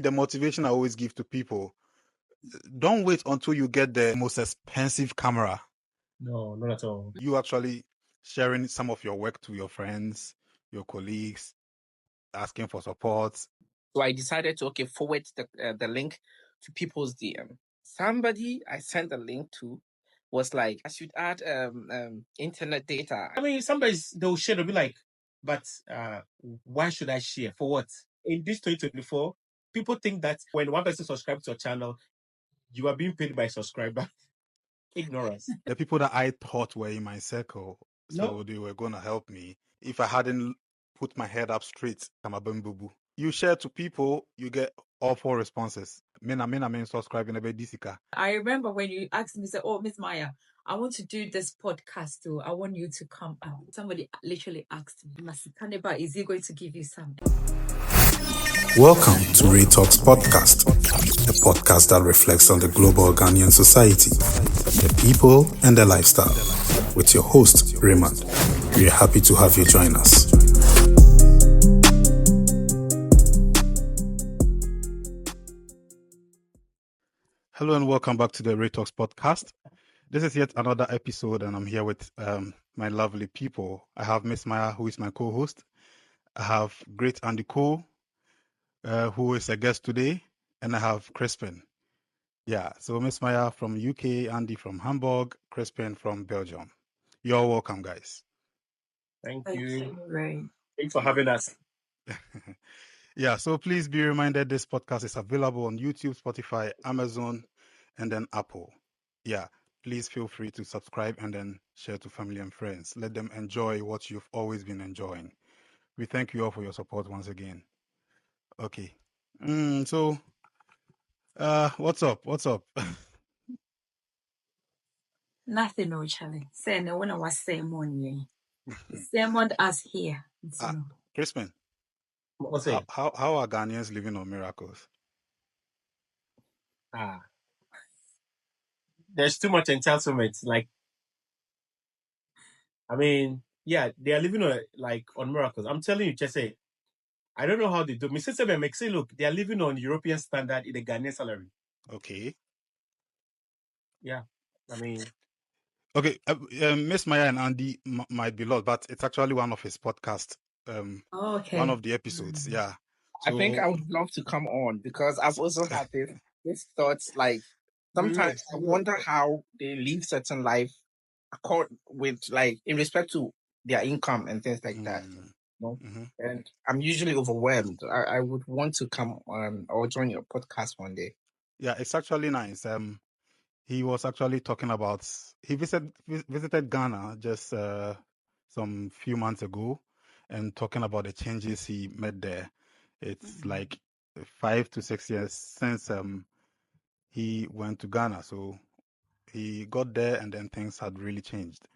The motivation I always give to people, don't wait until you get the most expensive camera. No, not at all. You actually sharing some of your work to your friends, your colleagues, asking for support. So I decided to forward the link to people's DM. Somebody I sent the link to was like, I should add internet data. I mean, they'll share, they'll be like, but why should I share? For what? In this 2024, people think that when one person subscribes to a channel, you are being paid by subscriber. Ignorance. The people that I thought were in my circle, so No. they were going to help me. If I hadn't put my head up straight, I'm a bambubu. You share to people, you get awful responses. Men subscribing a bit disika. I remember when you asked me, say, "Oh, Miss Maya, I want to do this podcast too. I want you to come out." Somebody literally asked me, "Masikaneba, is he going to give you something?" Welcome to Ray Talks Podcast, a podcast that reflects on the global Ghanaian society, the people, and their lifestyle. With your host, Raymond. We're happy to have you join us. Hello and welcome back to the Ray Talks Podcast. This is yet another episode, and I'm here with my lovely people. I have Miss Maya, who is my co-host. I have great Andyco, who is a guest today, and I have Chrispin. Yeah, so Miss Maya from UK, Andy from Hamburg, Chrispin from Belgium. You're welcome, guys. Thank you. Ray. Thanks for having us. Yeah, so please be reminded this podcast is available on YouTube, Spotify, Amazon, and then Apple. Yeah, please feel free to subscribe and then share to family and friends. Let them enjoy what you've always been enjoying. We thank you all for your support once again. Okay. So, what's up? What's up? Nothing, no, Charlie. Say no when I was sermon, sermon us here. Crispin, What's it? how are Ghanaians living on miracles? There's too much entitlement. Like, I mean, yeah, they are living on miracles. I'm telling you, just say, I don't know how they do. Mr. Sebe makes say, look, they are living on European standard in a Ghanaian salary. Okay. Yeah, I mean. Okay, Miss Maya and Andy might be lost, but it's actually one of his podcasts. Okay. One of the episodes, yeah. So, I think I would love to come on because I've also had this thoughts. Like sometimes I wonder how they live certain life with in respect to their income and things like that. You know? Mm-hmm. And I'm usually overwhelmed. I would want to come on or join your podcast one day. Yeah, it's actually nice. He was actually talking about he visited Ghana just some few months ago, and talking about the changes he made there. It's like 5 to 6 years since he went to Ghana, so he got there and then things had really changed.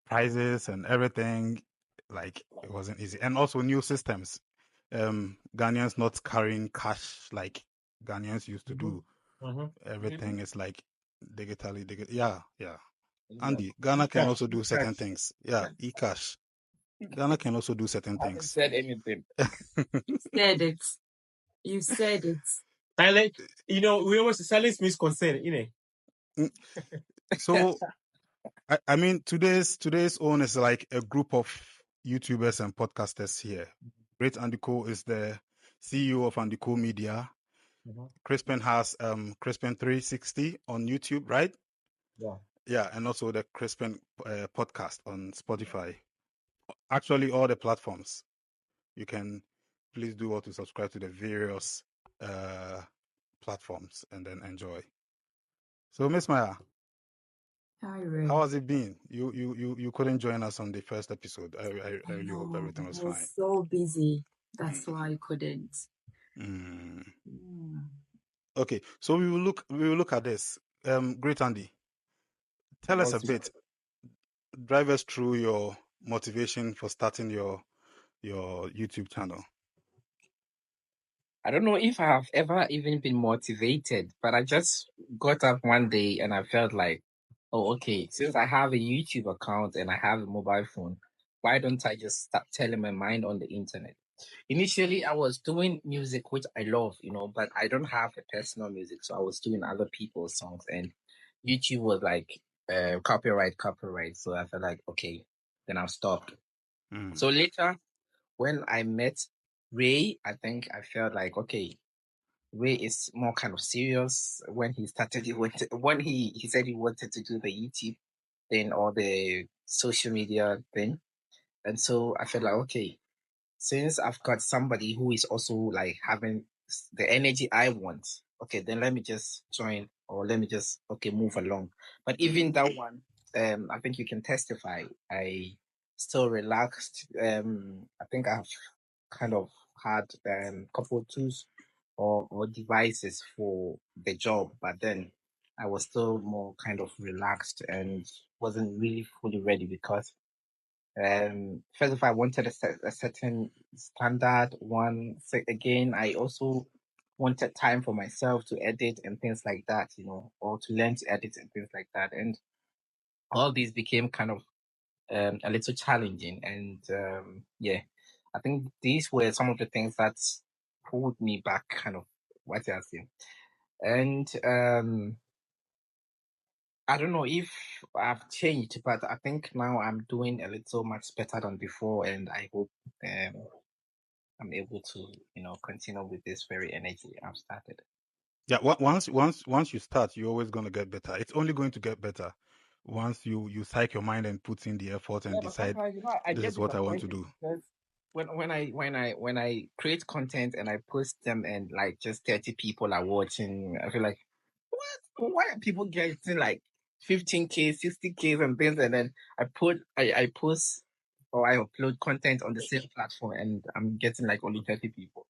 Prices and everything, like it wasn't easy, and also new systems. Ghanaians not carrying cash like Ghanaians used to do. Everything is like digitally. Yeah. Andy, Ghana can also do certain things. Yeah, e-cash. Ghana can also do certain things. I haven't said anything. Said it. You said it. Silence. We always silence means consent, So, I mean, today's own is like a group of YouTubers and podcasters here. Great Andyco is the CEO of Andyco Media. Chrispin has Chrispin 360 on YouTube, right? Yeah, and also the Chrispin podcast on Spotify. Actually, all the platforms. You can please do to subscribe to the various platforms and then enjoy. So, Miss Maya, how has it been? You couldn't join us on the first episode. I really hope everything was fine. I was so busy. That's why I couldn't. Okay, so we will look at this. Great Andy, tell us a bit. Drive us through your motivation for starting your YouTube channel. I don't know if I have ever even been motivated, but I just got up one day and I felt like, oh, okay, since I have a YouTube account and I have a mobile phone, why don't I just start telling my mind on the internet? Initially, I was doing music, which I love, but I don't have a personal music, so I was doing other people's songs, and YouTube was like copyright. So I felt like, okay, then I'll stop. So later, when I met Ray, I think I felt like, okay, Ray is more kind of serious. When he started, when he said he wanted to do the YouTube thing or the social media thing, and so I felt like, okay, since I've got somebody who is also like having the energy I want, okay, then let me just join, or let me just move along. But even that one, I think you can testify. I still relaxed. I think I've kind of had couple of tools or devices for the job, but then I was still more kind of relaxed and wasn't really fully ready because first of all, I wanted a certain standard one. So again, I also wanted time for myself to edit and things like that, or to learn to edit and things like that. And all these became kind of a little challenging. And yeah, I think these were some of the things that pulled me back, kind of what I say. And I don't know if I've changed, but I think now I'm doing a little much better than before, and I hope I'm able to, continue with this very energy I've started. Yeah, once you start, you're always going to get better. It's only going to get better once you psych your mind and put in the effort and Yeah, but decide sometimes I this get is what I want to disappointed do. because when I create content and I post them and like just 30 people are watching, I feel like, what? Why are people getting like 15K, 60K and things, and then I post or I upload content on the same platform and I'm getting like only 30 people.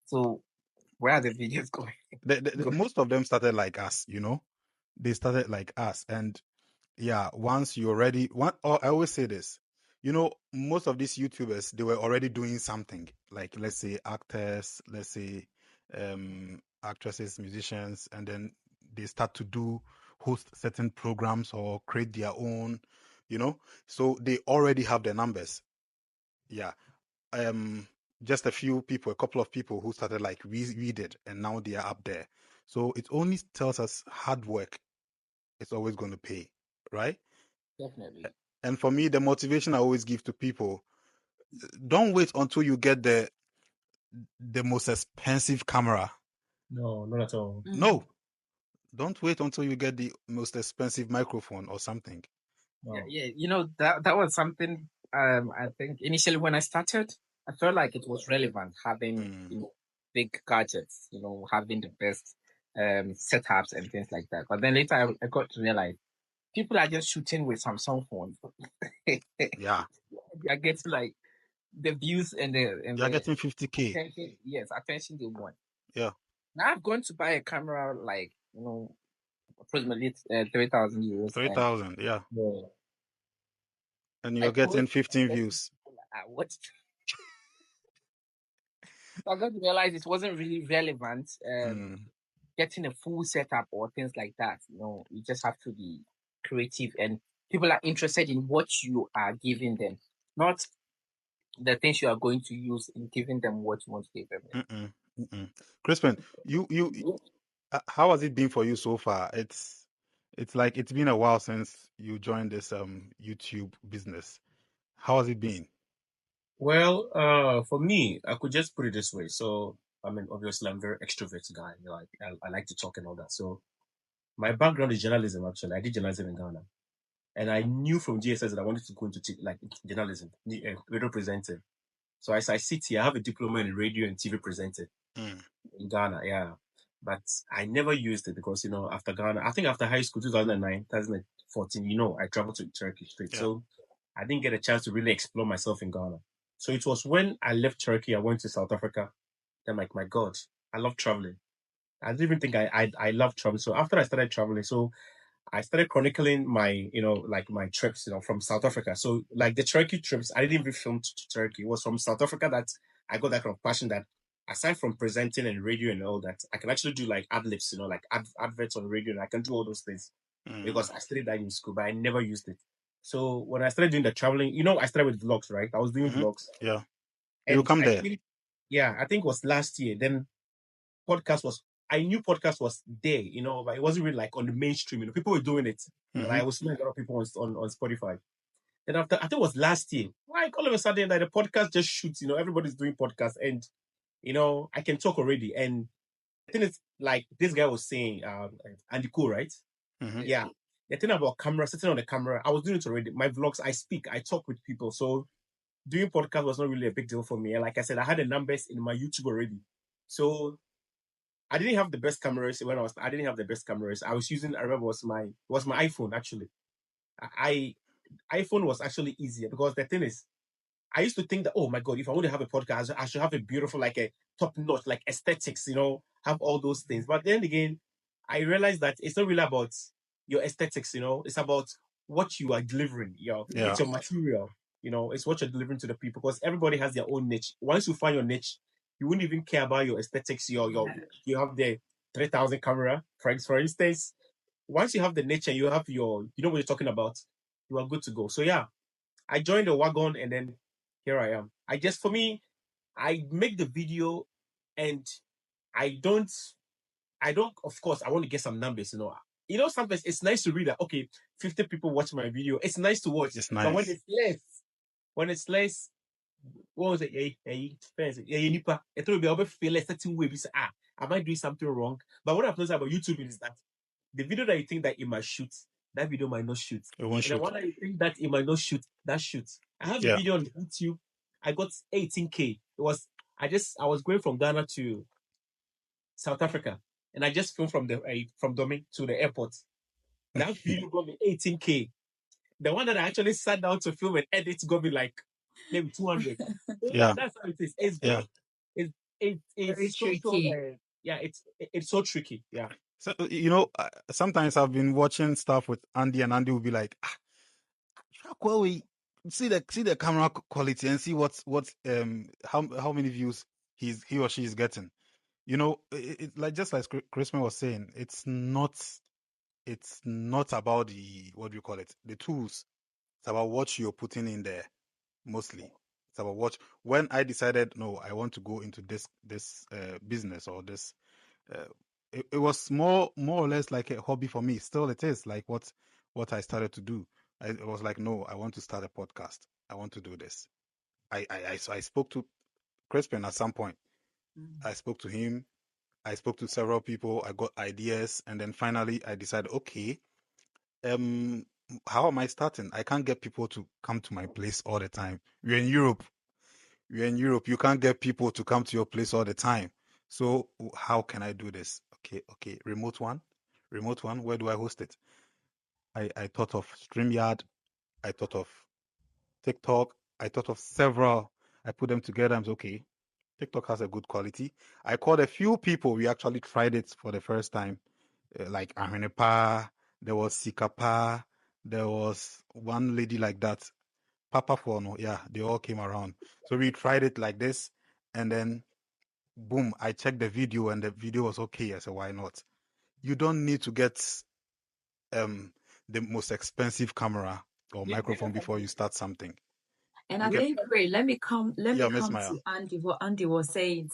So where are the videos going? Most of them started like us, they started like us. And yeah, once you're ready, I always say this, most of these YouTubers, they were already doing something, like let's say actors, let's say actresses, musicians, and then they start to host certain programs or create their own, so they already have the numbers. Yeah. Just a few people, a couple of people who started like we did, and now they are up there. So it only tells us hard work is always going to pay, right? Definitely. And for me, the motivation I always give to people, don't wait until you get the most expensive camera. No, not at all. No, don't wait until you get the most expensive microphone or something. No. Yeah. That was something. I think initially when I started, I felt like it was relevant having big gadgets, having the best setups and things like that. But then later I got to realize people are just shooting with Samsung phones. Yeah, They are getting like the views and you're the getting 50K. attention. Yes, attention they want. Yeah, Now I've gone to buy a camera like approximately 3,000 euros, and 3,000. Yeah, Yeah. and I you're getting post 15 views. what. I got to realize it wasn't really relevant. Getting a full setup or things like that. You just have to be creative, and people are interested in what you are giving them, not the things you are going to use in giving them what you want to give them. Chrispin, you how has it been for you so far? It's like it's been a while since you joined this YouTube business. How has it been? Well, for me, I could just put it this way. So, I mean, obviously, I'm a very extrovert guy. Like, I like to talk and all that. So, my background is journalism. Actually, I did journalism in Ghana, and I knew from GSS that I wanted to go into like journalism, radio presenting. So, as I sit here, I have a diploma in radio and TV presenting in Ghana. Yeah, but I never used it because after Ghana, I think after high school, 2009, 2014, I traveled to Turkey straight. Yeah. So I didn't get a chance to really explore myself in Ghana. So it was when I left Turkey, I went to South Africa. I'm like, my God, I love traveling. I didn't even think I love traveling. So after I started traveling, so I started chronicling my, like my trips, from South Africa. So like the Turkey trips, I didn't even film to Turkey. It was from South Africa that I got that kind of passion that aside from presenting and radio and all that, I can actually do like ad libs, like adverts on radio, and I can do all those things because I studied that in school, but I never used it. So when I started doing the traveling, I started with vlogs, right? I was doing vlogs. Yeah. You And come I there. think, yeah, I think it was last year. Then I knew podcast was there, but it wasn't really like on the mainstream. People were doing it. Like I was seeing a lot of people on Spotify. Then after, I think it was last year, like all of a sudden, like the podcast just shoots. Everybody's doing podcasts, and I can talk already. And I think it's like this guy was saying, Andyco, right? Yeah. The thing about camera, sitting on the camera, I was doing it already. My vlogs, I speak, I talk with people. So doing podcast was not really a big deal for me. And like I said, I had the numbers in my YouTube already. So I didn't have the best cameras I didn't have the best cameras. I remember it was my iPhone actually. I iPhone was actually easier because the thing is, I used to think that, oh my God, if I want to have a podcast, I should have a beautiful, like a top notch, like aesthetics, have all those things. But then again, I realized that it's not really about your aesthetics, it's about what you are delivering. It's your material, it's what you're delivering to the people because everybody has their own niche. Once you find your niche, you wouldn't even care about your aesthetics. You have the 3,000 camera, for instance. Once you have the niche and you have you know what you're talking about, you are good to go. So yeah, I joined the wagon and then here I am. For me, I make the video and I don't, of course, I want to get some numbers, sometimes it's nice to read that, okay, 50 people watch my video. It's nice to watch. It's But nice. when it's less, what was it? Nipa. It will be feel a certain way. Am I doing something wrong? But what I've noticed about YouTube is that the video that you think that it might shoot, that video might not shoot. It won't And the shoot. one that you think that it might not shoot, that shoots. I have a video on YouTube. I got 18K. I was going from Ghana to South Africa, and I just filmed from Domi to the airport. That video got me 18K. The one that I actually sat down to film and edit got me like maybe 200. Yeah. That's how it is. It's Yeah. Very it's so tricky. yeah, it's so tricky. Yeah. So sometimes I've been watching stuff with Andy, and Andy will be like, well, we see the camera quality and see how many views he or she is getting. Like just like Chrispin was saying, it's not about the, what do you call it, the tools. It's about what you're putting in there mostly. It's about when I decided, no, I want to go into this business or this. Uh, it was more or less like a hobby for me. Still, it is like what I started to do. I was like, no, I want to start a podcast. I want to do this. So I spoke to Crispin at some point. I spoke to him. I spoke to several people. I got ideas, and then finally I decided, okay, how am I starting? I can't get people to come to my place all the time. We're in Europe. You can't get people to come to your place all the time. So how can I do this? Okay. Remote one. Where do I host it? I thought of StreamYard. I thought of TikTok. I thought of several. I put them together. I'm okay. TikTok has a good quality. I called a few people. We actually tried it for the first time. Like Ahmenepa, there was Sikapa, there was one lady like that. Papa Fono, yeah, they all came around. So we tried it like this, and then boom, I checked the video, and the video was okay. I said, why not? You don't need to get the most expensive camera or microphone before you start something. And I think, Ray, let me come Miss Maya. to Andy, what Andy was saying.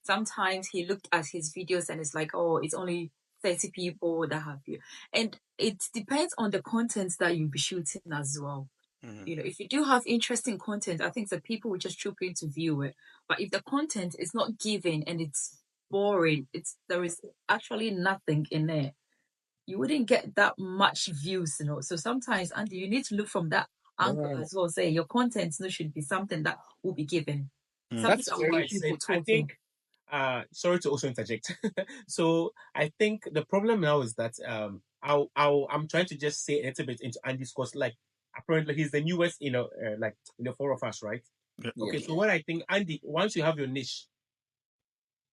Sometimes he looked at his videos and it's like, oh, it's only 30 people that have you. And it depends on the content that you'll be shooting as well. If you do have interesting content, I think the people will just troop in to view it. But if the content is not giving and it's boring, there is actually nothing in there, you wouldn't get that much views. So sometimes, Andy, you need to look from that angle as well. Say your content should be something that will be given. Something That's that will what I get people said. I talking. think sorry to also interject. So I think the problem now is that I'm trying to just say a little bit into Andy's course. Like apparently he's the newest, like in the four of us, right? Yeah. Okay, so what I think, Andy, once you have your niche,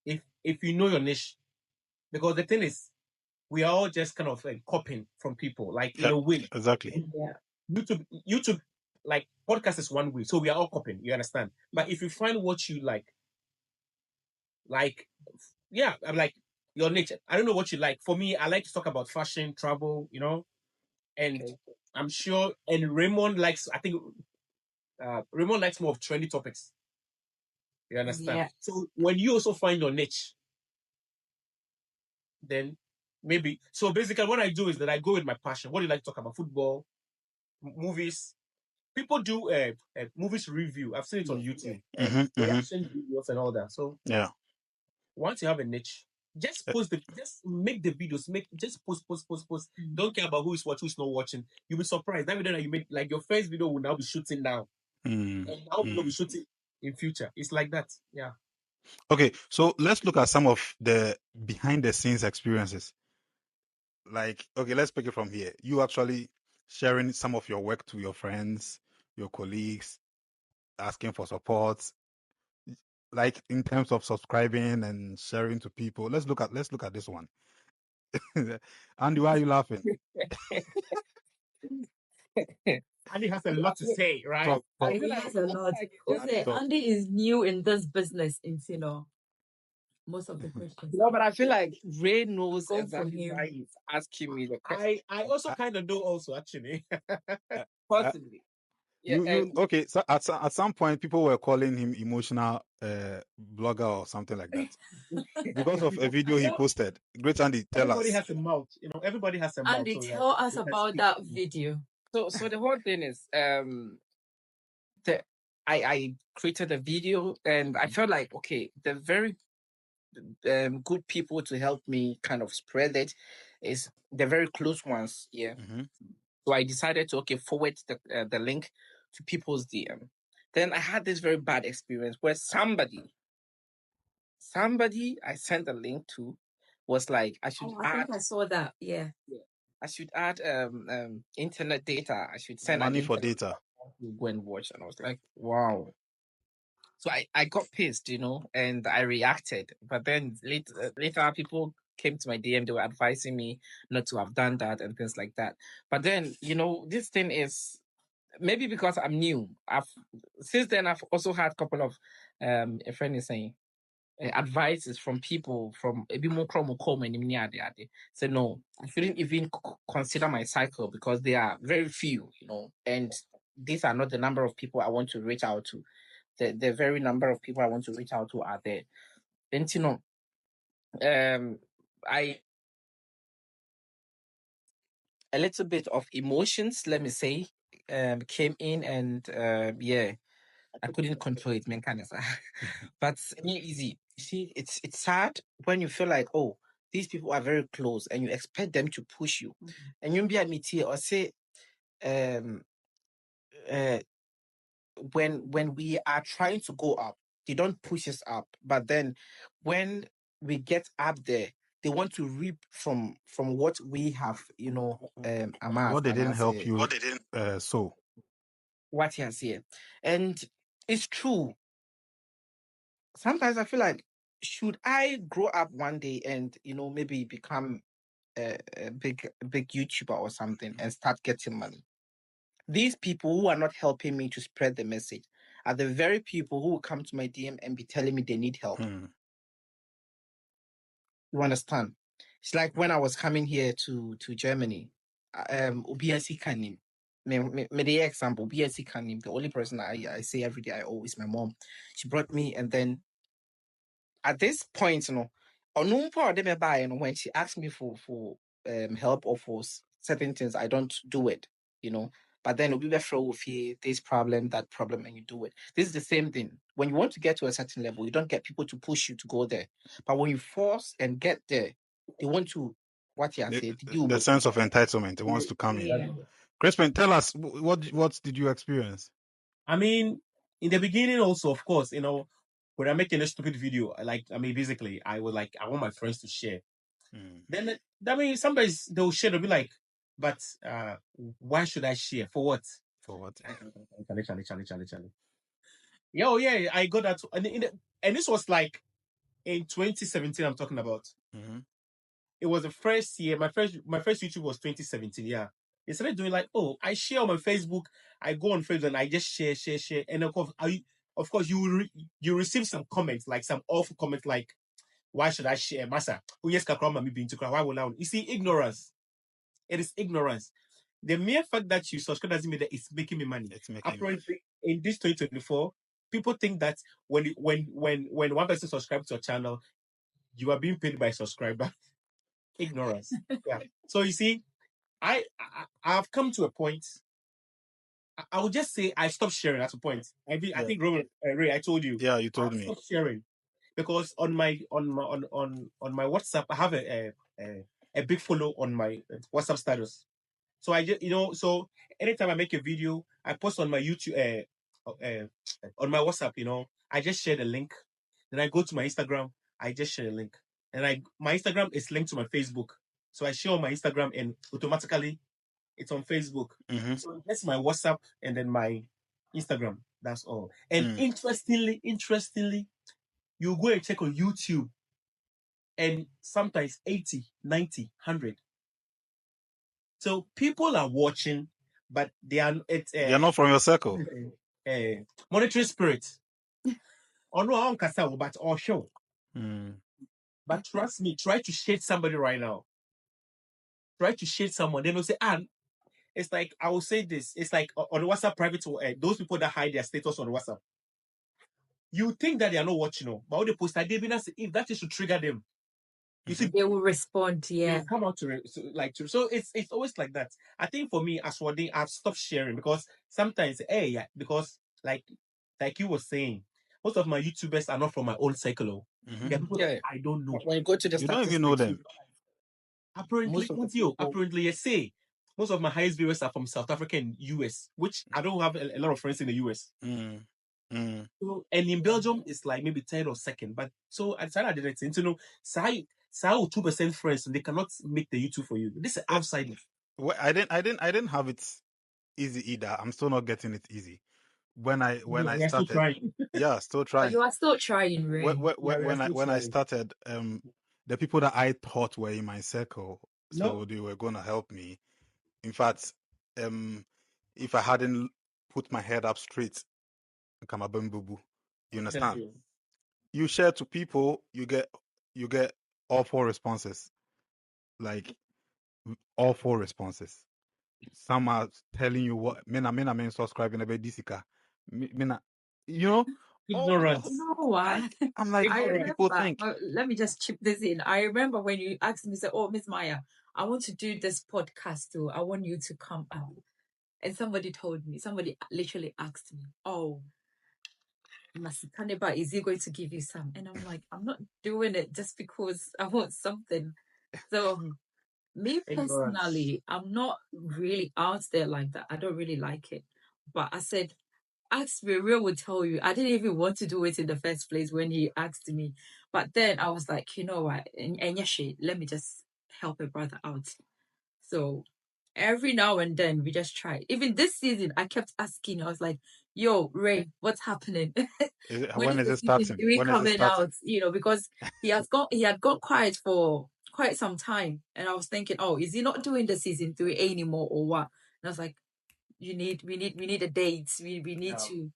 if you know your niche, because the thing is, we are all just kind of like copying from people, like in Yeah, a way. exactly. Yeah. YouTube, like podcast is one way, so we are all copying. You understand? But if you find what you like, yeah, I'm like your niche. I don't know what you like. For me, I like to talk about fashion, travel, and I'm sure. And Raymond likes. I think Raymond likes more of trendy topics. You understand? Yeah. So when you also find your niche, then maybe. So basically, what I do is that I go with my passion. What do you like to talk about? Football, movies. People do movies review. I've seen it on YouTube. Reaction videos and all that. So Yeah. once you have a niche, just just make the videos, just post. Don't care about who is watching, who's not watching. You'll be surprised. That video that you made, like your first video will now be shooting now. And now will be shooting in future. It's like that. Yeah. Okay, so let's look at some of the behind the scenes experiences. Like, okay, let's pick it from here. You actually sharing some of your work to your friends, your colleagues, asking for support, like in terms of subscribing and sharing to people. Let's look at this one. Andy, why are you laughing? Andy has a lot to say, right? Talk. He has a lot. Andy, talk. Andy is new in this business, most of the questions. No, but I feel like Ray knows Go for exactly him. why he's asking me the question. I also kind of know also actually. Possibly. Yeah, You okay? So at some point, people were calling him emotional blogger or something like that because of a video he posted. Great Andy, tell Everybody us. has a mouth, everybody has a mouth. Andy, So tell us about that video. so the whole thing is I created a video and I felt like okay, the very good people to help me kind of spread it is the very close ones. Yeah. So I decided to forward the link to people's DM. Then I had this very bad experience where somebody I sent a link to was like I should I think I saw that. Yeah. I should add internet data. I should send Money an for internet data. to go and watch. And I was like, wow. So I got pissed, and I reacted. But then later people came to my DM. They were advising me not to have done that and things like that. But then, this thing is maybe because I'm new. Since then I've also had a couple of a friend is saying advices from people from a bit more said no, I shouldn't even consider my cycle because they are very few, and these are not the number of people I want to reach out to. The very number of people I want to reach out to are there. And I a little bit of emotions, let me say, came in and I couldn't control it, man, kind of. But it's not easy. You see, it's sad when you feel like, oh, these people are very close and you expect them to push you. And you'll be admit here or say, um, when we are trying to go up, they don't push us up. But then when we get up there, they want to reap from what we have, amassed. What they didn't help you. What he has here. And it's true. Sometimes I feel like, should I grow up one day and maybe become a big YouTuber or something and start getting money? These people who are not helping me to spread the message are the very people who will come to my DM and be telling me they need help. You understand? It's like when I was coming here to Germany, OBSC Kanim. The example, BSC Kanim, the only person I say every day I owe is my mom. She brought me, and then at this point, when she asked me for help or for certain things, I don't do it, But then it'll be better with this problem, that problem, and you do it. This is the same thing. When you want to get to a certain level, you don't get people to push you to go there. But when you force and get there, they want to the sense of entitlement. It wants to come in. Chrispin, tell us what did you experience? I mean, in the beginning, also, of course, when I'm making a stupid video, basically, I was like, I want my friends to share. Then, sometimes they'll share, they'll be like, but why should I share? For what? Charlie. Yeah, I got that. And this was like in 2017, I'm talking about. It was the first year. My first YouTube was 2017. Yeah. They started doing like, oh, I share on my Facebook. I go on Facebook and I just share. And of course, you receive some comments, like some awful comments, like, why should I share? Massa, oh yes, me being to cry. Why will I? You see, ignorance. It is ignorance. The mere fact that you subscribe doesn't mean that it's making me money. It's making in this 2024, people think that when one person subscribes to a channel, you are being paid by subscriber. Ignorance. Yeah. So you see, I've come to a point. I would just say I stopped sharing at a point. I think Ray, I told you. Yeah, you I told me. stopped sharing because on my WhatsApp I have a big follow on my WhatsApp status. So I just so anytime I make a video, I post on my YouTube on my WhatsApp. I just share the link. Then I go to my Instagram. I just share a link, and my Instagram is linked to my Facebook. So I share on my Instagram, and automatically it's on Facebook. Mm-hmm. So that's my WhatsApp and then my Instagram. That's all. And interestingly, you go and check on YouTube, and sometimes 80, 90, 100. So people are watching, but They're not from your circle. monetary spirit. Or no, I don't cast but or show. But trust me, try to shade somebody right now. Try to shade someone. They will say, it's like, I will say this. It's like on WhatsApp private, those people that hide their status on WhatsApp. You think that they are not watching, but when they post that, if that is to trigger them, you see, They will respond. they Yeah. will come out to so it's always like that. I think for me, as one thing, I've stopped sharing because sometimes, because like you were saying, most of my YouTubers are not from my own circle. There are people that I don't know. When you go to the You don't even know them. Apparently, you say most of my highest viewers are from South Africa and US, which I don't have a lot of friends in the US. So, and in Belgium, it's like maybe third or second. But so I decided I didn't to know. Say 2% friends, they cannot make the YouTube for you. This is outside. Well, I didn't have it easy either. I'm still not getting it easy. When I started, still trying. Yeah, still trying. You are still trying, Ray. When I started, the people that I thought were in my circle, so they were gonna help me. In fact, if I hadn't put my head up straight, Kamabembubu, you understand? You share to people, you get all 4 responses, like all 4 responses. Some are telling you what men subscribing about Disika. Ignorance. You know what? I'm like, I how do remember, people think? let me just chip this in. I remember when you asked me, say, "Oh, Miss Maya, I want to do this podcast too. I want you to come out." And somebody literally asked me, "Oh, Masikaneba, is he going to give you some?" And I'm like, I'm not doing it just because I want something. So me personally, I'm not really out there like that. I don't really like it. But I said, ask me, Real would tell you. I didn't even want to do it in the first place when he asked me. But then I was like, you know what? And Yashi, let me just help a brother out. So every now and then we just try. Even this season, I kept asking. I was like, "Yo, Ray, what's happening? When is it season starting? three When is it coming starting? out?" Because he had gone quiet for quite some time, and I was thinking, "Oh, is he not doing the season 3 anymore, or what?" And I was like, we need a date. We need to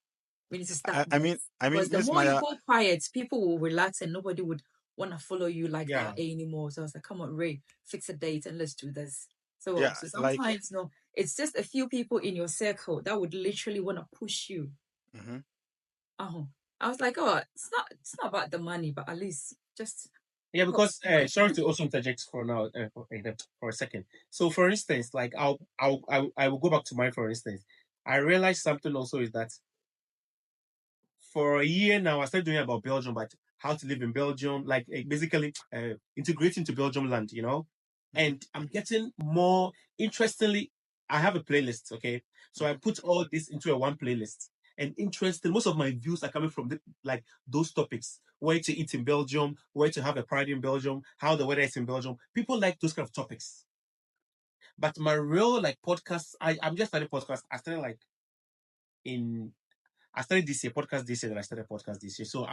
start. I mean, because the Miss more you Maya, go quiet, people will relax, and nobody would want to follow you like that anymore. So I was like, "Come on, Ray, fix a date and let's do this." So, so sometimes, it's just a few people in your circle that would literally want to push you. I was like, "Oh, it's not about the money, but at least just." Yeah, because sorry to also interject for now for a second. So, for instance, like I will go back to mine. For instance, I realized something also is that for a year now I started doing about Belgium, but how to live in Belgium, like basically integrating to Belgium land, and I'm getting more. Interestingly, I have a playlist. Okay, so I put all this into a one playlist. And interesting, most of my views are coming from those topics: where to eat in Belgium, where to have a party in Belgium, how the weather is in Belgium. People like those kind of topics. But my real podcast, I'm just starting podcast. I started this year, podcast this year, then I started podcast this year. So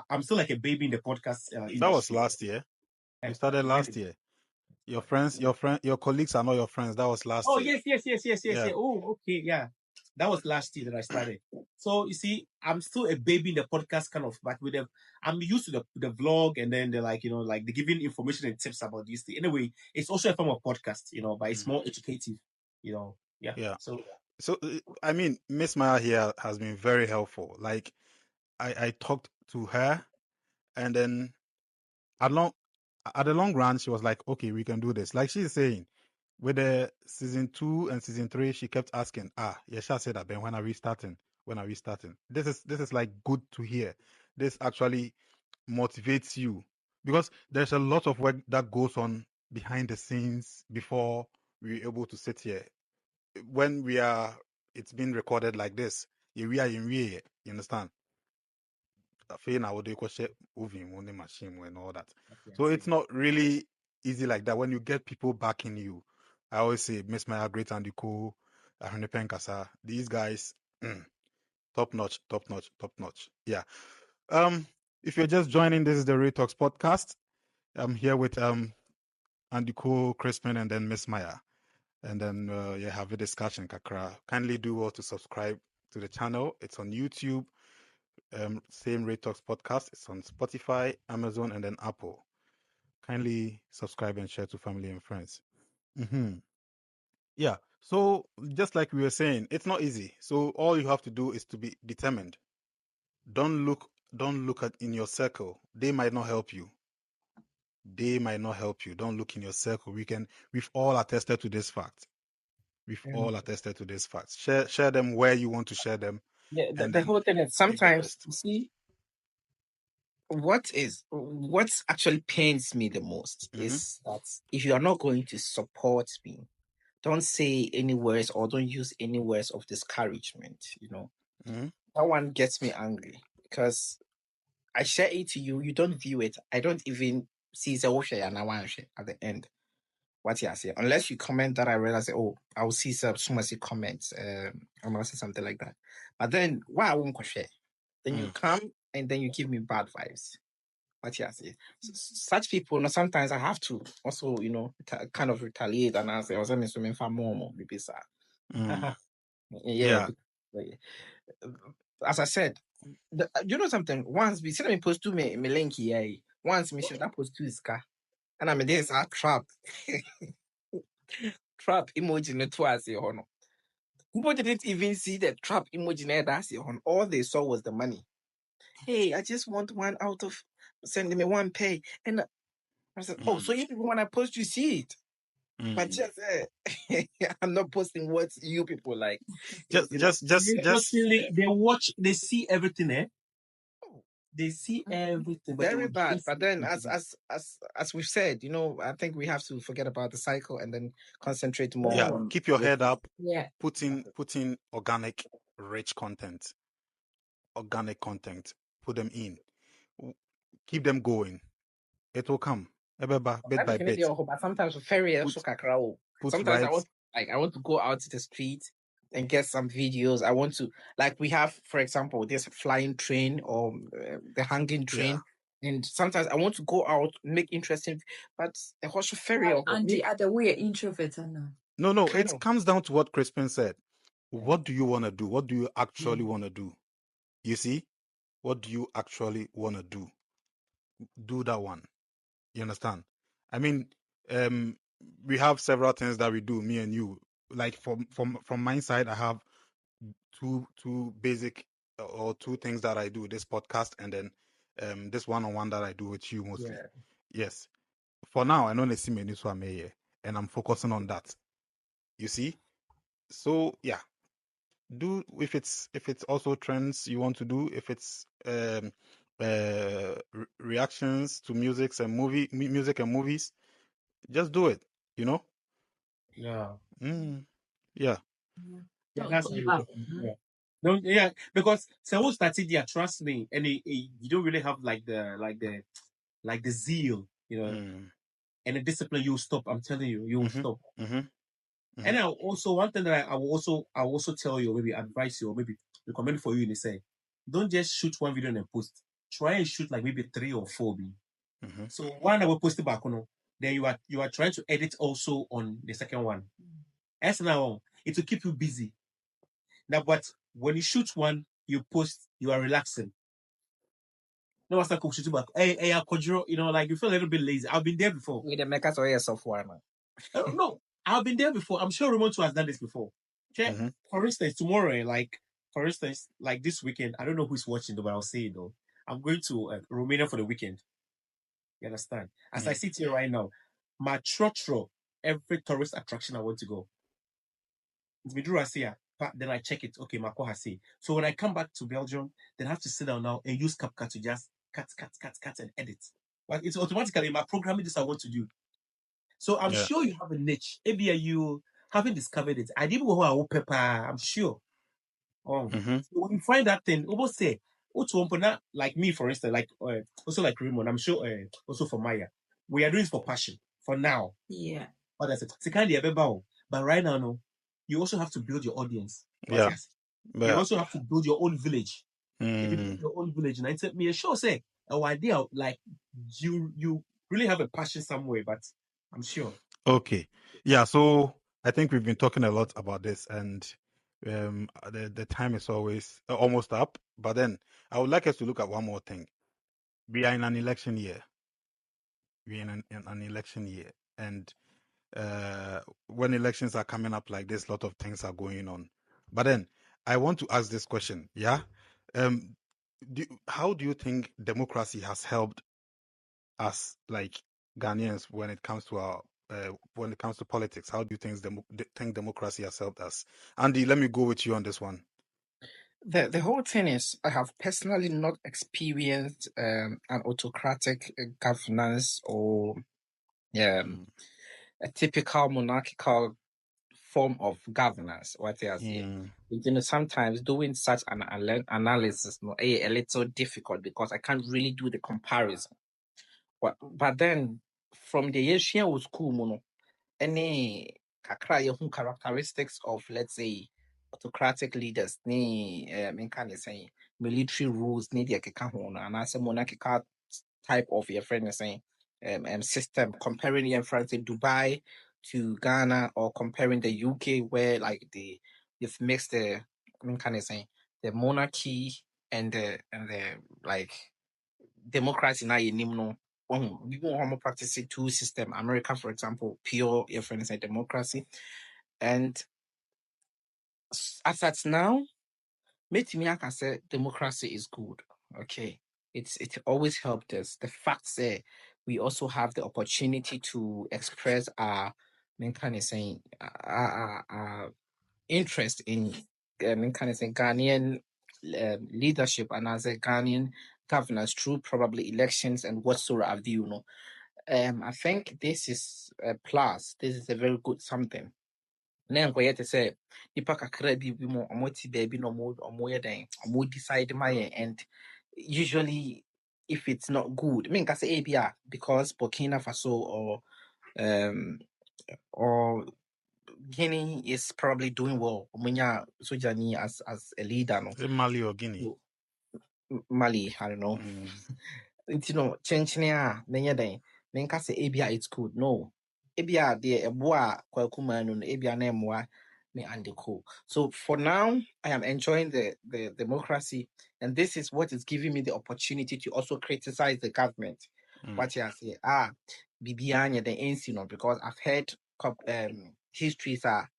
I'm still like a baby in the podcast industry. That was last year. You started last year. Your colleagues are not your friends. That was last year. Yes. Yeah. Oh, okay, yeah. That was last year that I started. So you see, I'm still a baby in the podcast kind of, but I'm used to the vlog, and then they're like, they're giving information and tips about this thing. Anyway, it's also a form of podcast, but it's more educative, Yeah. So I mean, Miss Maya here has been very helpful. Like, I talked to her, and then at the long run, she was like, okay, we can do this. Like she's saying, with the season 2 and season 3, she kept asking, Yesha said that, Ben, when are we starting? When are we starting? This is like good to hear. This actually motivates you, because there's a lot of work that goes on behind the scenes before we're able to sit here. When it's been recorded like this, we are in real, you understand? Now what do you moving on the machine and all that. Okay, I So see. it's not really easy like that when you get people backing you. I always say Miss Maya, Great Andyco, Ahune Kasa, these guys, top notch, top notch, top notch. Yeah. If you're just joining, this is the Ray Talks podcast. I'm here with Andyco, Chrispin, and then Miss Maya. And then you have a discussion, Kakra. Kindly do well to subscribe to the channel. It's on YouTube. Same Ray Talks podcast. It's on Spotify, Amazon, and then Apple. Kindly subscribe and share to family and friends. Yeah. So just like we were saying, it's not easy. So all you have to do is to be determined. Don't look at in your circle. They might not help you. Don't look in your circle. We've all attested to this fact. Share them where you want to share them. Yeah, And the then whole thing is give the sometimes, rest. you see, what actually pains me the most is that if you are not going to support me, don't say any words or don't use any words of discouragement. That one gets me angry because I share it to you, you don't view it. I don't even see the at the end. What you say, unless you comment that I realize, oh, I will see some comments. I'm gonna say something like that. But then why I won't share? Then you come and then you give me bad vibes. What you say? Such people, sometimes I have to also, kind of retaliate and answer. I was swimming for more, maybe sir. Yeah. As I said, you know something. Once we see me post to me link here. Once me share that post to his car, and I mean this a trap. Trap emoji no twice here. People didn't even see the trap emoji that's here. All they saw was the money. Hey, I just want one out of sending me one pay. And I said, oh, so you people when I post, you see it. But just I'm not posting what you people like. Just They see everything, eh? They see everything, but very bad. But then as we've said, I think we have to forget about the cycle and then concentrate more on keep your head up. Yeah. Put in organic, rich content. Put them in. Keep them going. It will come. Bit by bit. But sometimes ferry sometimes I want to go out to the street and get some videos. I want to, like, we have, for example, this flying train or the hanging train. And sometimes I want to go out, make interesting, but a horse ferry And the other way, introvert now. No, it comes down to what Crispin said. What do you want to do? What do you actually want to do? You see? What do you actually want to do? Do that one. You understand? I mean, we have several things that we do, me and you. Like from my side, I have two basic or two things that I do: this podcast and then this one-on-one that I do with you mostly. Yeah. Yes. For now, I know they see me this one here, and I'm focusing on that. You see? So yeah. Do if it's also trends you want to do, if it's reactions to music and movies, just do it, Yeah. Yeah. That's how you do. No, yeah, because someone started there, trust me, and you don't really have like the zeal, and the discipline. You'll stop. I'm telling you, you'll stop. And I also one thing that I will also tell you, or maybe advise you, or maybe recommend for you in the say, don't just shoot one video and then post. Try and shoot like maybe 3 or 4. So one I will post it back on. Then you are trying to edit also on the second one. As now it will keep you busy. Now, but when you shoot one, you post, you are relaxing. No, what's that called? Shoot back. Hey, like you feel a little bit lazy. I've been there before. With the makers or software, man. No, I've been there before. I'm sure Ramon too has done this before. Okay? For instance, tomorrow, like for instance, like this weekend, I don't know who's watching, though, but I'll say it though. I'm going to Romania for the weekend. You understand? As I sit here right now, my trotro, every tourist attraction I want to go. It's Midura but then I check it. Okay, Mako has say. So when I come back to Belgium, then I have to sit down now and use CapCut to just cut, and edit. But it's automatically my programming this I want to do. So I'm sure you have a niche. Maybe you haven't discovered it. I didn't know how I pepper. I'm sure. So when you find that thing, almost say, like me, for instance, like also like Raymond, I'm sure also for Maya, we are doing it for passion for now. Yeah. But that's it. But right now, no, you also have to build your audience. Yeah. You also have to build your own village. If you Mm. build your own village, and I said, me sure say, our idea, like you really have a passion somewhere, but I'm sure. Okay. Yeah, so I think we've been talking a lot about this, and the time is always almost up. But then I would like us to look at one more thing. We are in an election year. We're in an election year, and when elections are coming up like this, a lot of things are going on. But then I want to ask this question. Yeah, how do you think democracy has helped us, like Ghanaians, when it comes to our when it comes to politics? How do you think democracy has helped us? Andy, let me go with you on this one. The whole thing is, I have personally not experienced an autocratic governance or a typical monarchical form of governance. What I say, you know, sometimes doing such an analysis a little difficult because I can't really do the comparison. But then from the Asian was school, any kakra yehu characteristics of, let's say, autocratic leaders ni can say military rules ni the keka ho no, and as a monarchical type of your friend is saying system, comparing your friends in Dubai to Ghana, or comparing the UK where like they've mixed the can I say the monarchy and the like democracy na yenim no. We won't practice two system. America, for example, pure your friends say democracy. And as at now, me I can say democracy is good. Okay. It always helped us. The fact that we also have the opportunity to express our kind of saying our interest in kind of saying Ghanaian leadership and as a Ghanaian governance through probably elections and whatsoever, you know. I think this is a plus. This is a very good something. Na nkɔyɛ te sɛ nipa kakra bi mo ɔmo te baabi na ɔmo yɛ dɛn ɔmo decide ma yɛn, and usually if it's not good, I mean, nka sɛ ebi because Burkina Faso or Guinea is probably doing well. Ɔmo nya sojani as a leader no. Is it Mali or Guinea? Mali, I don't know. You know, chenchene na nyɛ dɛn menka sɛ ebia it's good. No. Ebia deɛ ɛboa kwakuma no ebia na ɛmoa me Andyco. So for now, I am enjoying the democracy, and this is what is giving me the opportunity to also criticize the government. What you say, Bibianya the NC, because I've heard histories are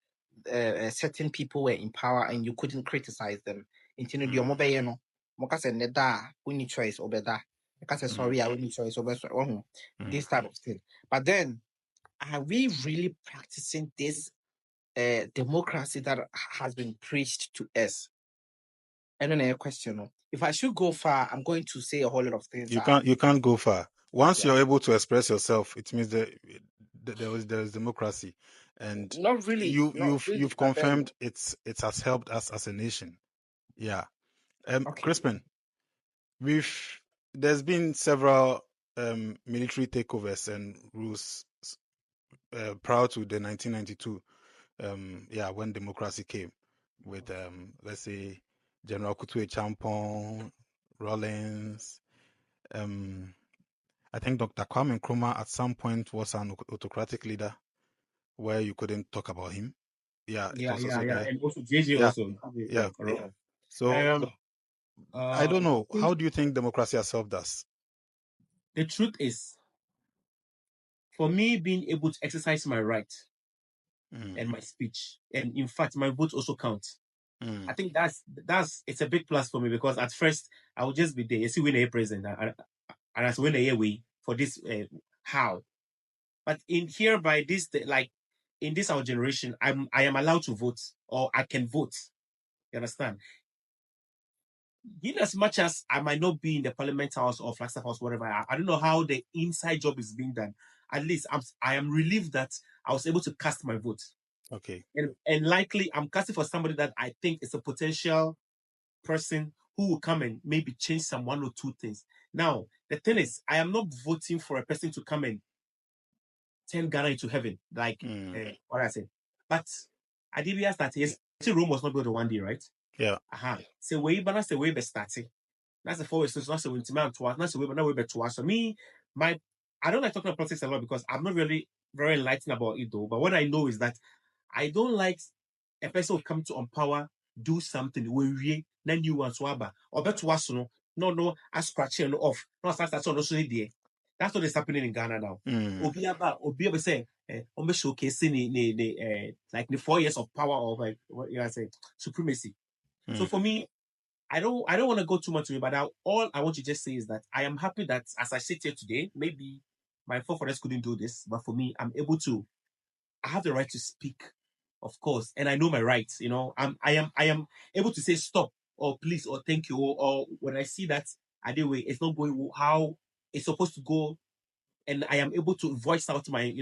certain people were in power and you couldn't criticize them. Into the mobile, no, Moka said, Neda, we need choice over that. Moka said, sorry, I need choice over this type of thing. But then, are we really practicing this democracy that has been preached to us? I don't know, a question. If I should go far, I'm going to say a whole lot of things. You can't go far. Once you're able to express yourself, it means that there is democracy, and not really. You've confirmed it has helped us as a nation. Yeah. Chrispin, there's been several military takeovers and rules prior to the 1992 when democracy came with let's say General Kutue Champon, Rawlings. I think Dr. Kwame Nkrumah at some point was an autocratic leader where you couldn't talk about him. Yeah. And also JJ also. Yeah. So I don't know. How do you think democracy has helped us? The truth is, for me, being able to exercise my right and my speech, and in fact, my vote also counts. I think that's it's a big plus for me, because at first I would just be there. You see, when a president and as when a way for this how, but in here by this like in this our generation, I am allowed to vote, or I can vote. You understand? In as much as I might not be in the Parliament House or Flagstaff House, whatever, I don't know how the inside job is being done. At least I am relieved that I was able to cast my vote. Okay. And likely I'm casting for somebody that I think is a potential person who will come and maybe change some one or two things. Now, the thing is, I am not voting for a person to come and turn Ghana into heaven, like what I said. But I did realize that yes, Rome was not built in one day, right? Yeah. So we balance the way be starting. That's the forward. So that's the way that's the way, but now we be to us. So me, I don't like talking about politics a lot because I'm not really very enlightened about it though. But what I know is that I don't like a person who come to empower, do something when we then you want to abba or better was no, I scratch it off. No, that's also there. That's what is happening in Ghana now. Obi say, showcasing like the 4 years of power of like what you are saying supremacy. So for me, I don't want to go too much to it, but all I want to just say is that I am happy that as I sit here today, maybe my forefathers couldn't do this, but for me, I have the right to speak, of course, and I know my rights. You know, I am able to say stop or please or thank you, or when I see that way it's not going how it's supposed to go, and I am able to voice out my,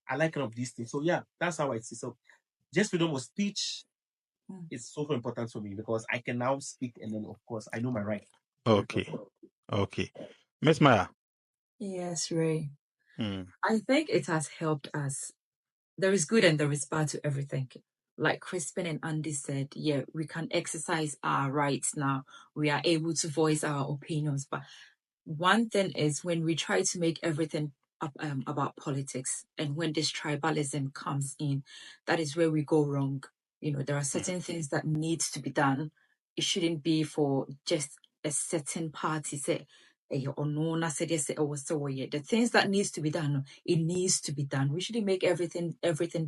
I like kind of these things. So yeah, that's how I see. So just freedom of speech is so important for me because I can now speak, and then of course I know my right. Okay. Miss Maya. Yes, Ray. I think it has helped us. There is good and there is bad to everything. Like Chrispin and Andy said, yeah, we can exercise our rights now. We are able to voice our opinions. But one thing is when we try to make everything about politics, and when this tribalism comes in, that is where we go wrong. There are certain things that need to be done. It shouldn't be for just a certain party. Say, or no, I said yes, or so yeah. The things that needs to be done, it needs to be done. We shouldn't make everything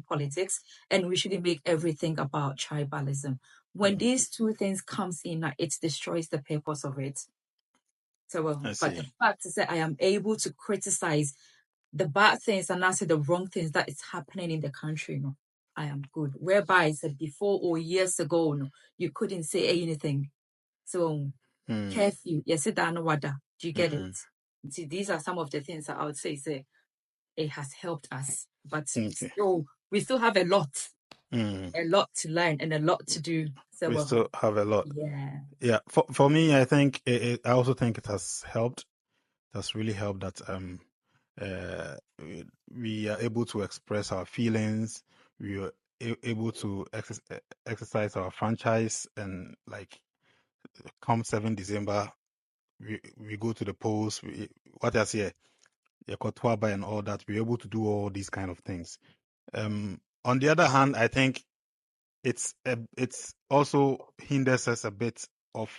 politics, and we shouldn't make everything about tribalism. When these two things comes in, it destroys the purpose of it. So, but the fact is that I am able to criticize the bad things and also the wrong things that is happening in the country. I am good. Whereby I said before or years ago, you couldn't say anything. So, curfew, yes, do you get it? See, these are some of the things that I would say it has helped us. But we still have a lot to learn and a lot to do. So we still have a lot. Yeah. For me, I think I also think it has helped. It has really helped that we are able to express our feelings. We are able to exercise our franchise, and like come 7 December, we go to the polls. What else here? Yakotwaba and all that. We're able to do all these kind of things. On the other hand, I think it's also hinders us a bit of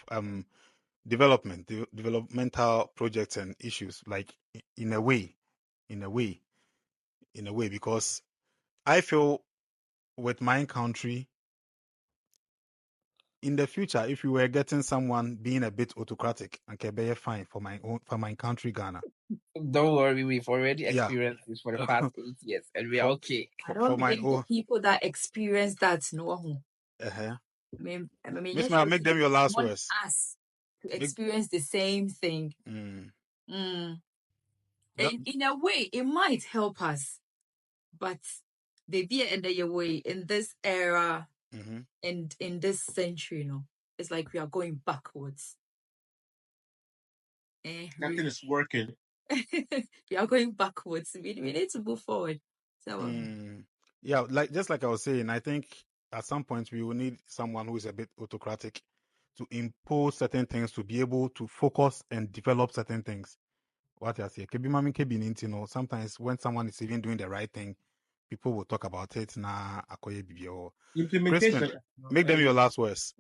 developmental projects and issues, like in a way, because I feel with my country in the future, if we were getting someone being a bit autocratic, and can be fine for my country, Ghana. Don't worry, we've already experienced this for the past 8 years, and we are okay. I don't think the people that experience that know. Miss Maya, make them your last words. Us to experience the same thing. And in a way, it might help us, but maybe in a way, in this era and in this century, it's like we are going backwards. Nothing is working. We are going backwards. We need to move forward. So yeah, just like I was saying, I think at some point we will need someone who is a bit autocratic to impose certain things, to be able to focus and develop certain things. What I say, sometimes when someone is even doing the right thing, people will talk about it. Implementation. Chrispin, make them your last words.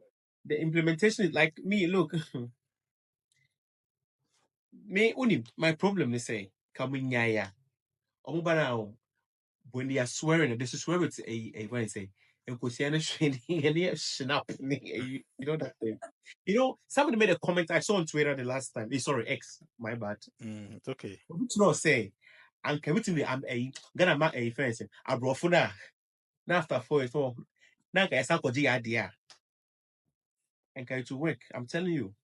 The implementation is like me. Look, my problem is say, when they are swearing, they should swear with a what I say, snap. You know that thing. You know, somebody made a comment I saw on Twitter the last time. Sorry, X. My bad. It's okay. Which no say, and can we tell me I'm gonna make a friend. I brought for now. Now after 4 years, now I start to idea and can to work. I'm telling you.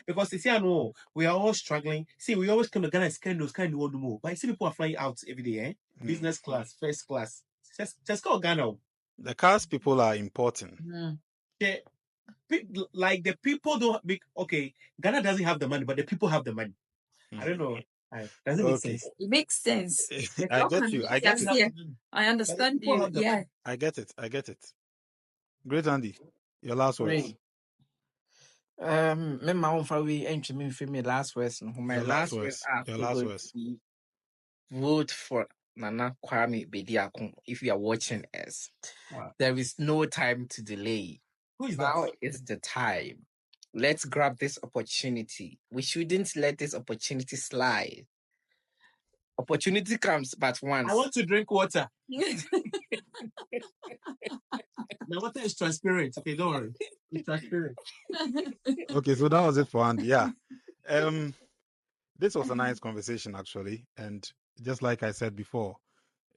Because you see, I know we are all struggling. See, we always come to Ghana kind of want to move. But I see people are flying out every day, eh? Business class, first class. Just go Ghana. The cars people are important. Yeah, like the people don't be okay. Ghana doesn't have the money, but the people have the money. I don't know. Does it make sense? It makes sense. I get you. I get it. I understand you. Yeah. I get it. Great, Andy. Your last words. Me ma won fa we entry me for me last words. My last words are Your last words. Vote for Nana Kwame Bediako if you are watching us. Wow. There is no time to delay. Who is now that? Is the time. Let's grab this opportunity. We shouldn't let this opportunity slide. Opportunity comes but once. I want to drink water. The water is transparent. Okay, don't worry. It's transparent. Okay, so that was it for Andy. Yeah. This was a nice conversation actually. And just like I said before,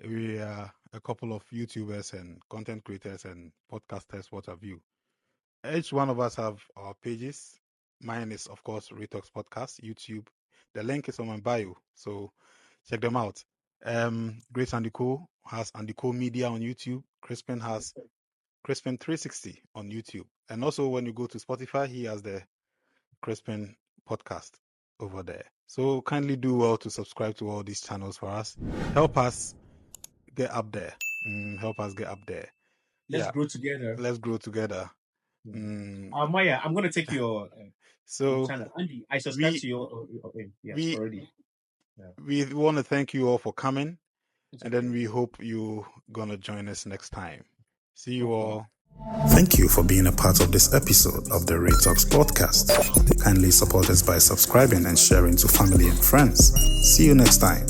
we are a couple of YouTubers and content creators and podcasters, what have you. Each one of us have our pages. Mine is, of course, Retox Podcast, YouTube. The link is on my bio, so check them out. Grace Andyco has Andyco Media on YouTube. Chrispin has Chrispin 360 on YouTube. And also when you go to Spotify, he has the Chrispin podcast over there. So kindly do well to subscribe to all these channels for us. Help us get up there. Let's grow together. Let's grow together. Maya, I'm going to take your channel. Andy, I subscribe to your already. Yeah. We want to thank you all for coming. And then we hope you're going to join us next time. See you all. Thank you for being a part of this episode of the Retox Podcast. Kindly support us by subscribing and sharing to family and friends. See you next time.